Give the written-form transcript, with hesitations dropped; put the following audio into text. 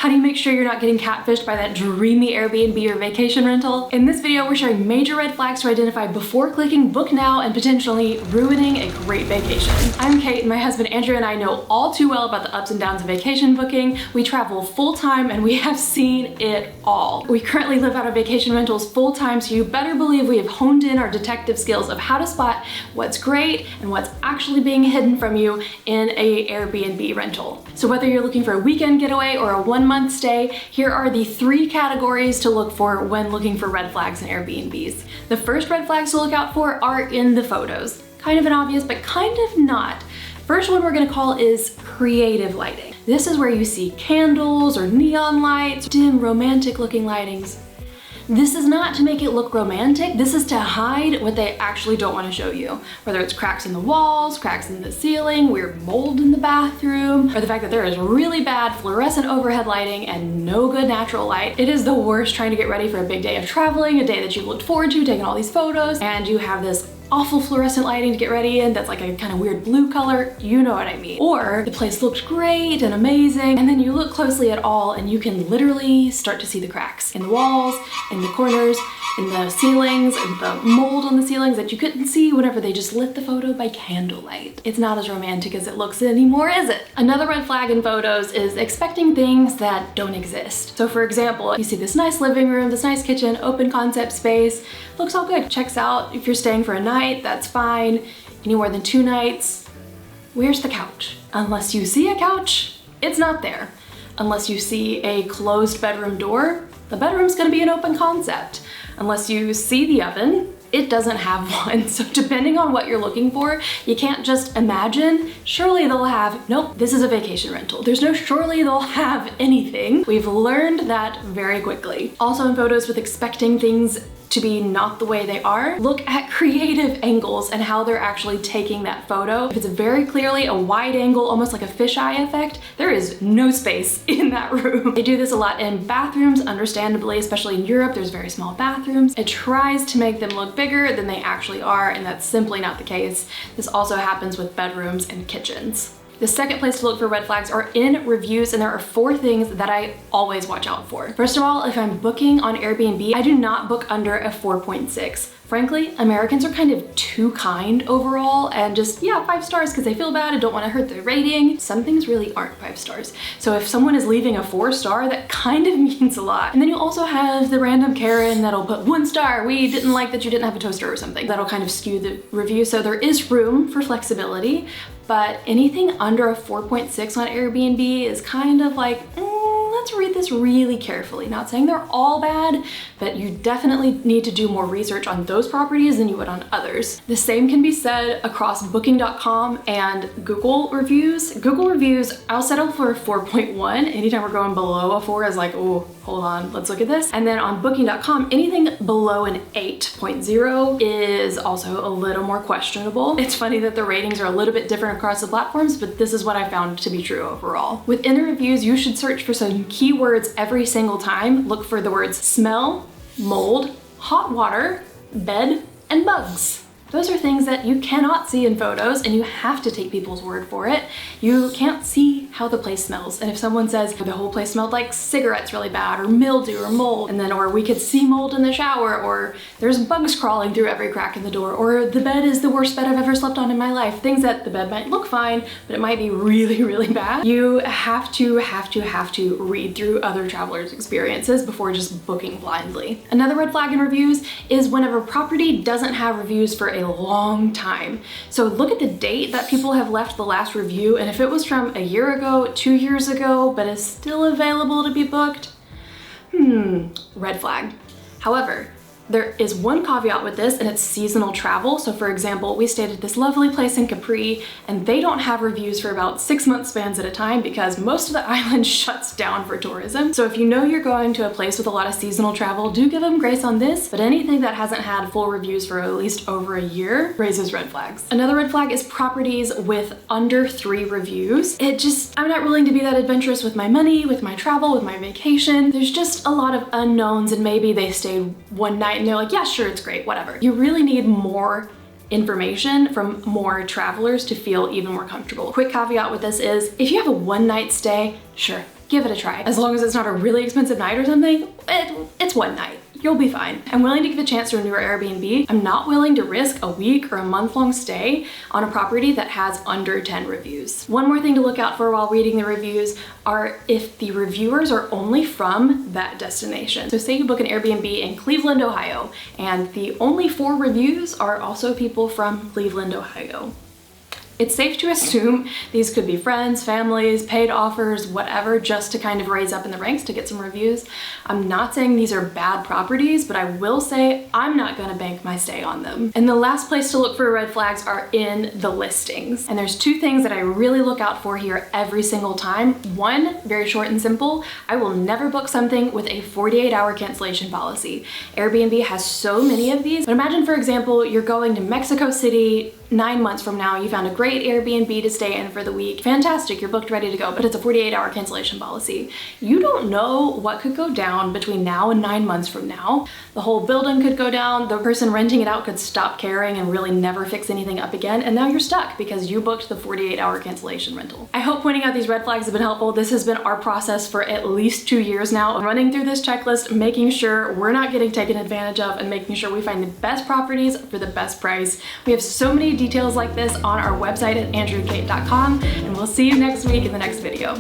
How do you make sure you're not getting catfished by that dreamy Airbnb or vacation rental? In this video, we're sharing major red flags to identify before clicking book now and potentially ruining a great vacation. I'm Kate, and my husband Andrew and I know all too well about the ups and downs of vacation booking. We travel full-time and we have seen it all. We currently live out of vacation rentals full-time, so you better believe we have honed in our detective skills of how to spot what's great and what's actually being hidden from you in a Airbnb rental. So whether you're looking for a weekend getaway or a one-month stay, here are the 3 categories to look for when looking for red flags in Airbnbs. The first red flags to look out for are in the photos. Kind of an obvious, but kind of not. First one we're gonna call is creative lighting. This is where you see candles or neon lights, dim romantic looking lightings. This is not to make it look romantic, this is to hide what they actually don't want to show you. Whether it's cracks in the walls, cracks in the ceiling, weird mold in the bathroom, or the fact that there is really bad fluorescent overhead lighting and no good natural light. It is the worst trying to get ready for a big day of traveling, a day that you looked forward to, taking all these photos, and you have this awful fluorescent lighting to get ready in that's like a kind of weird blue color, you know what I mean. Or the place looked great and amazing, and then you look closely at all and you can literally start to see the cracks in the walls, in the corners, in the ceilings, and the mold on the ceilings that you couldn't see whenever they just lit the photo by candlelight. It's not as romantic as it looks anymore, is it? Another red flag in photos is expecting things that don't exist. So for example, you see this nice living room, this nice kitchen, open concept space, looks all good, checks out. If you're staying for a night, that's fine. Any more than 2 nights, where's the couch? Unless you see a couch, it's not there. Unless you see a closed bedroom door, the bedroom's gonna be an open concept. Unless you see the oven, it doesn't have one. So depending on what you're looking for, you can't just imagine, surely they'll have, nope, this is a vacation rental. There's no surely they'll have anything. We've learned that very quickly. Also in photos with expecting things to be not the way they are, look at creative angles and how they're actually taking that photo. If it's very clearly a wide angle, almost like a fisheye effect, there is no space in that room. They do this a lot in bathrooms, understandably, especially in Europe, there's very small bathrooms. It tries to make them look bigger than they actually are, and that's simply not the case. This also happens with bedrooms and kitchens. The second place to look for red flags are in reviews, and there are 4 things that I always watch out for. First of all, if I'm booking on Airbnb, I do not book under a 4.6. Frankly, Americans are kind of too kind overall and just, yeah, 5 stars because they feel bad and don't want to hurt their rating. Some things really aren't 5 stars. So if someone is leaving a 4 star, that kind of means a lot. And then you also have the random Karen that'll put 1 star, we didn't like that you didn't have a toaster or something. That'll kind of skew the review. So there is room for flexibility, but anything under a 4.6 on Airbnb is kind of like, let's read this really carefully. Not saying they're all bad, but you definitely need to do more research on those properties than you would on others. The same can be said across booking.com and Google reviews. Google reviews, I'll settle for a 4.1. Anytime we're going below a 4 is like, oh, hold on, let's look at this. And then on booking.com, anything below an 8.0 is also a little more questionable. It's funny that the ratings are a little bit different across the platforms, but this is what I found to be true overall. Within the reviews, you should search for some keywords every single time. Look for the words smell, mold, hot water, bed, and bugs. Those are things that you cannot see in photos, and you have to take people's word for it. You can't see how the place smells. And if someone says the whole place smelled like cigarettes really bad, or mildew or mold, and then, or we could see mold in the shower, or there's bugs crawling through every crack in the door, or the bed is the worst bed I've ever slept on in my life, things that the bed might look fine, but it might be really, really bad. You have to read through other travelers' experiences before just booking blindly. Another red flag in reviews is whenever property doesn't have reviews for a long time. So look at the date that people have left the last review, and if it was from a year ago, 2 years ago, but is still available to be booked, red flag. However, there is one caveat with this, and it's seasonal travel. So for example, we stayed at this lovely place in Capri, and they don't have reviews for about 6-month spans at a time because most of the island shuts down for tourism. So if you know you're going to a place with a lot of seasonal travel, do give them grace on this, but anything that hasn't had full reviews for at least over a year raises red flags. Another red flag is properties with under 3 reviews. I'm not willing to be that adventurous with my money, with my travel, with my vacation. There's just a lot of unknowns, and maybe they stayed 1 night and they're like, yeah, sure, it's great, whatever. You really need more information from more travelers to feel even more comfortable. Quick caveat with this is, if you have a 1 night stay, sure, give it a try. As long as it's not a really expensive night or something, it's one night. You'll be fine. I'm willing to give a chance to a newer Airbnb. I'm not willing to risk a week or a month-long stay on a property that has under 10 reviews. One more thing to look out for while reading the reviews are if the reviewers are only from that destination. So say you book an Airbnb in Cleveland, Ohio, and the only 4 reviews are also people from Cleveland, Ohio. It's safe to assume these could be friends, families, paid offers, whatever, just to kind of raise up in the ranks to get some reviews. I'm not saying these are bad properties, but I will say I'm not gonna bank my stay on them. And the last place to look for red flags are in the listings. And there's 2 things that I really look out for here every single time. One, very short and simple, I will never book something with a 48-hour cancellation policy. Airbnb has so many of these, but imagine, for example, you're going to Mexico City 9 months from now, you found a great Airbnb to stay in for the week. Fantastic, you're booked, ready to go, but it's a 48-hour cancellation policy. You don't know what could go down between now and 9 months from now. The whole building could go down, the person renting it out could stop caring and really never fix anything up again, and now you're stuck because you booked the 48-hour cancellation rental. I hope pointing out these red flags has been helpful. This has been our process for at least 2 years now, of running through this checklist, making sure we're not getting taken advantage of, and making sure we find the best properties for the best price. We have so many details like this on our website at andrewkait.com, and we'll see you next week in the next video.